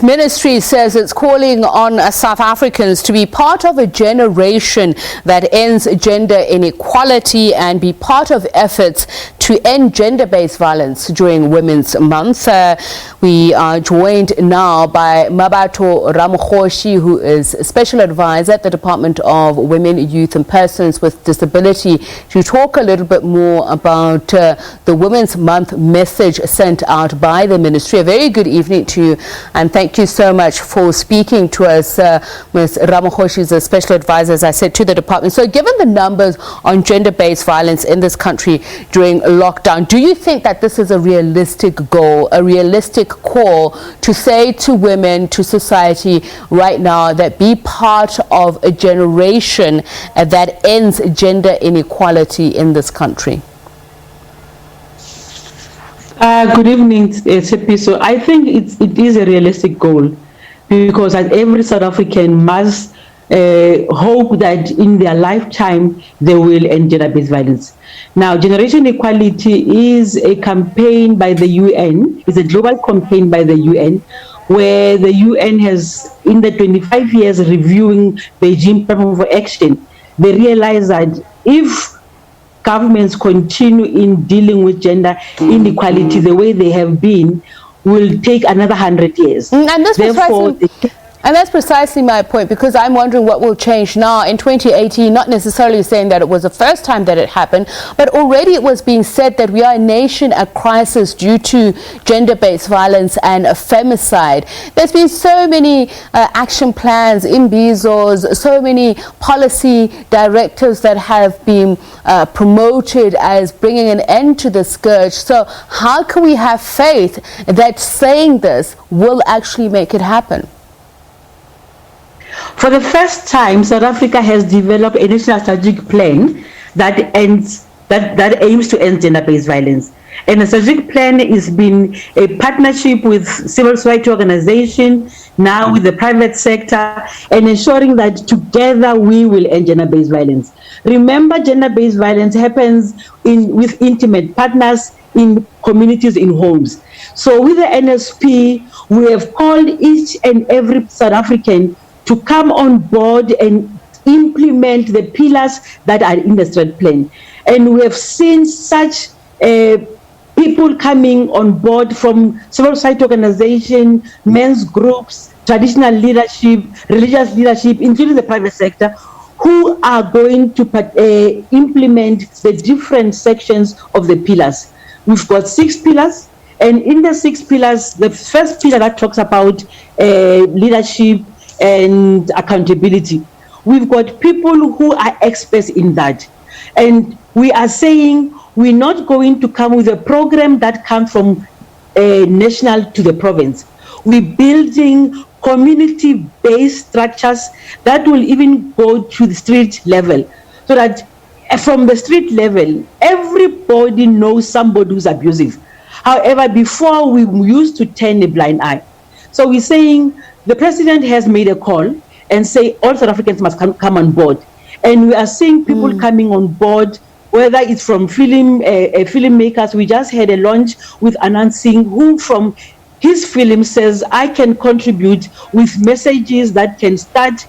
Women's Ministry says it's calling on South Africans to be part of a generation that ends gender inequality and be part of efforts to end gender-based violence during Women's Month. We are joined now by Mmabatho Ramagoshi, who is Special Advisor at the Department of Women, Youth and Persons with Disability, to talk a little bit more about the Women's Month message sent out by the Ministry. A very good evening to you, and thank you so much for speaking to us. Ms. Ramagoshi is a Special Advisor, as I said, to the Department. So given the numbers on gender-based violence in this country during lockdown, do you think that this is a realistic goal, a realistic call to say to women, to society right now, that be part of a generation that ends gender inequality in this country? Good evening, SABC. So I think it is a realistic goal, because every South African must hope that in their lifetime they will end gender-based violence. Now, Generation Equality is a campaign by the UN. It's a global campaign by the UN, where the UN has, in the 25 years reviewing Beijing Platform for Action, they realize that if governments continue in dealing with gender inequality the way they have been, will take another 100 years. And that's precisely my point, because I'm wondering what will change now in 2018, not necessarily saying that it was the first time that it happened, but already it was being said that we are a nation at crisis due to gender-based violence and femicide. There's been so many action plans in Bezos, so many policy directives that have been promoted as bringing an end to the scourge. So how can we have faith that saying this will actually make it happen? For the first time, South Africa has developed a national strategic plan that aims to end gender-based violence. And the strategic plan has been a partnership with civil society organizations, now with the private sector, and ensuring that together we will end gender-based violence. Remember, gender-based violence happens with intimate partners, in communities, in homes. So with the NSP, we have called each and every South African to come on board and implement the pillars that are in the strategic plan. And we have seen such people coming on board from civil society organizations, men's groups, traditional leadership, religious leadership, including the private sector, who are going to implement the different sections of the pillars. We've got 6 pillars, and in the 6 pillars, the first pillar that talks about leadership and accountability. We've got people who are experts in that. And we are saying we're not going to come with a program that comes from national to the province. We're building community-based structures that will even go to the street level, so that from the street level, everybody knows somebody who's abusive. However, before we used to turn a blind eye. So we're saying the president has made a call and say all South Africans must come on board. And we are seeing people coming on board, whether it's from filmmakers. We just had a launch with Anand Singh, who from his film says, I can contribute with messages that can start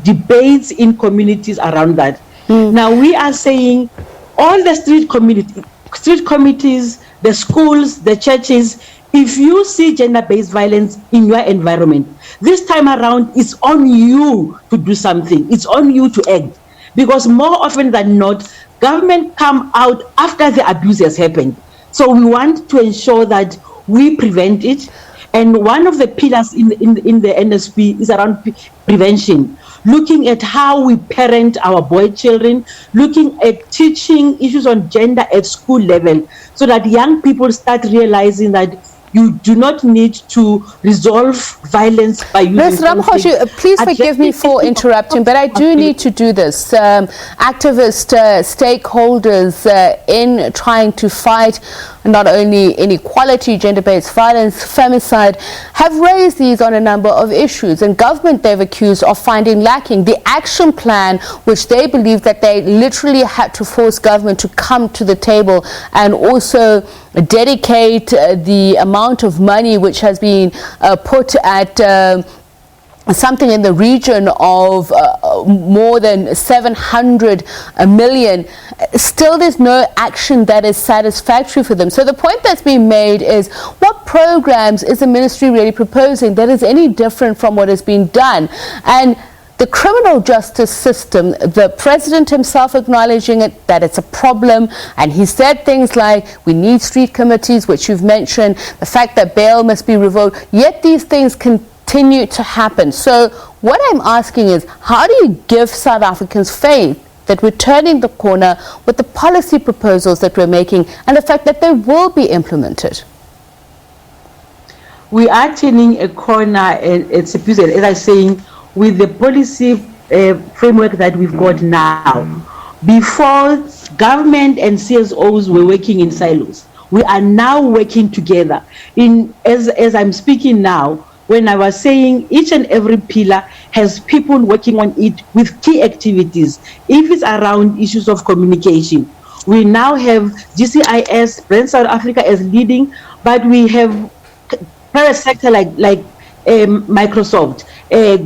debates in communities around that. Now we are saying all the street committees, the schools, the churches, if you see gender-based violence in your environment, this time around, it's on you to do something. It's on you to act. Because more often than not, government come out after the abuse has happened. So we want to ensure that we prevent it. And one of the pillars in the NSP is around prevention, looking at how we parent our boy children, looking at teaching issues on gender at school level, so that young people start realizing that you do not need to resolve violence by using Ms. Ramagoshi, please forgive me for interrupting, but I do need to do this. Activist stakeholders in trying to fight not only inequality, gender-based violence, femicide, have raised these on a number of issues, and government they've accused of finding lacking. The action plan, which they believe that they literally had to force government to come to the table and also dedicate the amount of money which has been put at something in the region of more than 700 million, still there's no action that is satisfactory for them. So the point that's being made is, what programs is the ministry really proposing that is any different from what has been done? And the criminal justice system, the president himself acknowledging it, that it's a problem, and he said things like, we need street committees, which you've mentioned, the fact that bail must be revoked, yet these things continue to happen. So what I'm asking is, how do you give South Africans faith that we're turning the corner with the policy proposals that we're making and the fact that they will be implemented? We are turning a corner, as I was saying, with the policy framework that we've got now. Before, government and CSOs were working in silos. We are now working together. As I'm speaking now, when I was saying each and every pillar has people working on it with key activities. If it's around issues of communication, we now have GCIS, Brand South Africa as leading, but we have private sector like Microsoft,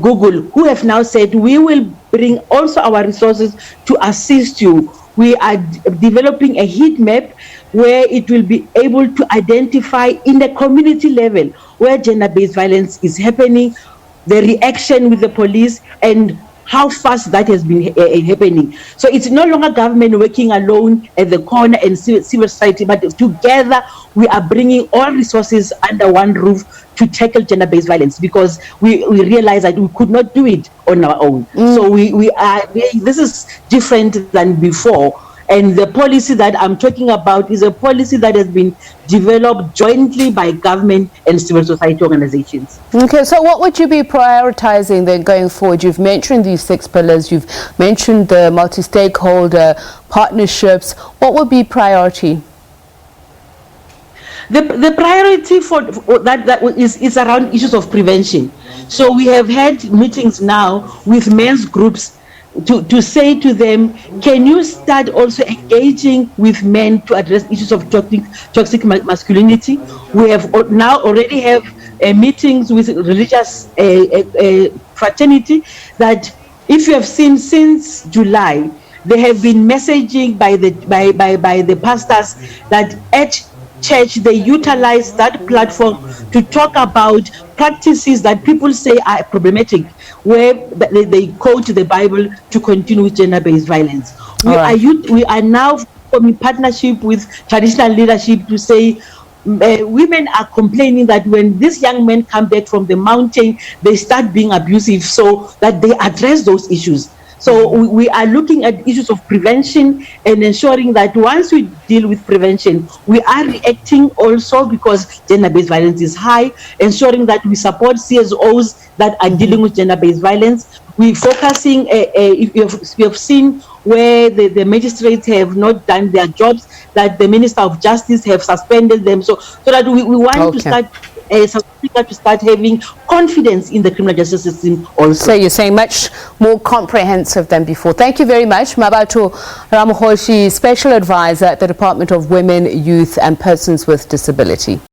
Google, who have now said we will bring also our resources to assist you. We are developing a heat map where it will be able to identify in the community level where gender-based violence is happening, the reaction with the police, and how fast that has been happening. So it's no longer government working alone at the corner and civil society, but together we are bringing all resources under one roof to tackle gender-based violence, because we realize that we could not do it on our own. So this is different than before. And the policy that I'm talking about is a policy that has been developed jointly by government and civil society organizations. Okay, so what would you be prioritizing then going forward? You've mentioned these 6 pillars, you've mentioned the multi-stakeholder partnerships. What would be priority? The priority for that is around issues of prevention. So we have had meetings now with men's groups to say to them, can you start also engaging with men to address issues of toxic masculinity? We have now already have meetings with religious fraternity that, if you have seen since July, they have been messaging by the pastors that at church they utilize that platform to talk about practices that people say are problematic, where they quote the Bible to continue with gender-based violence. We are now forming partnership with traditional leadership to say women are complaining that when these young men come back from the mountain, they start being abusive, so that they address those issues. So we are looking at issues of prevention and ensuring that once we deal with prevention, we are reacting also, because gender-based violence is high, ensuring that we support CSOs that are dealing with gender-based violence. We're focusing, if you have seen where the magistrates have not done their jobs, that the Minister of Justice have suspended them, so that we want to start South Africa to start having confidence in the criminal justice system also. So you're saying much more comprehensive than before. Thank you very much. Mmabatho Ramagoshi, Special Advisor at the Department of Women, Youth and Persons with Disability.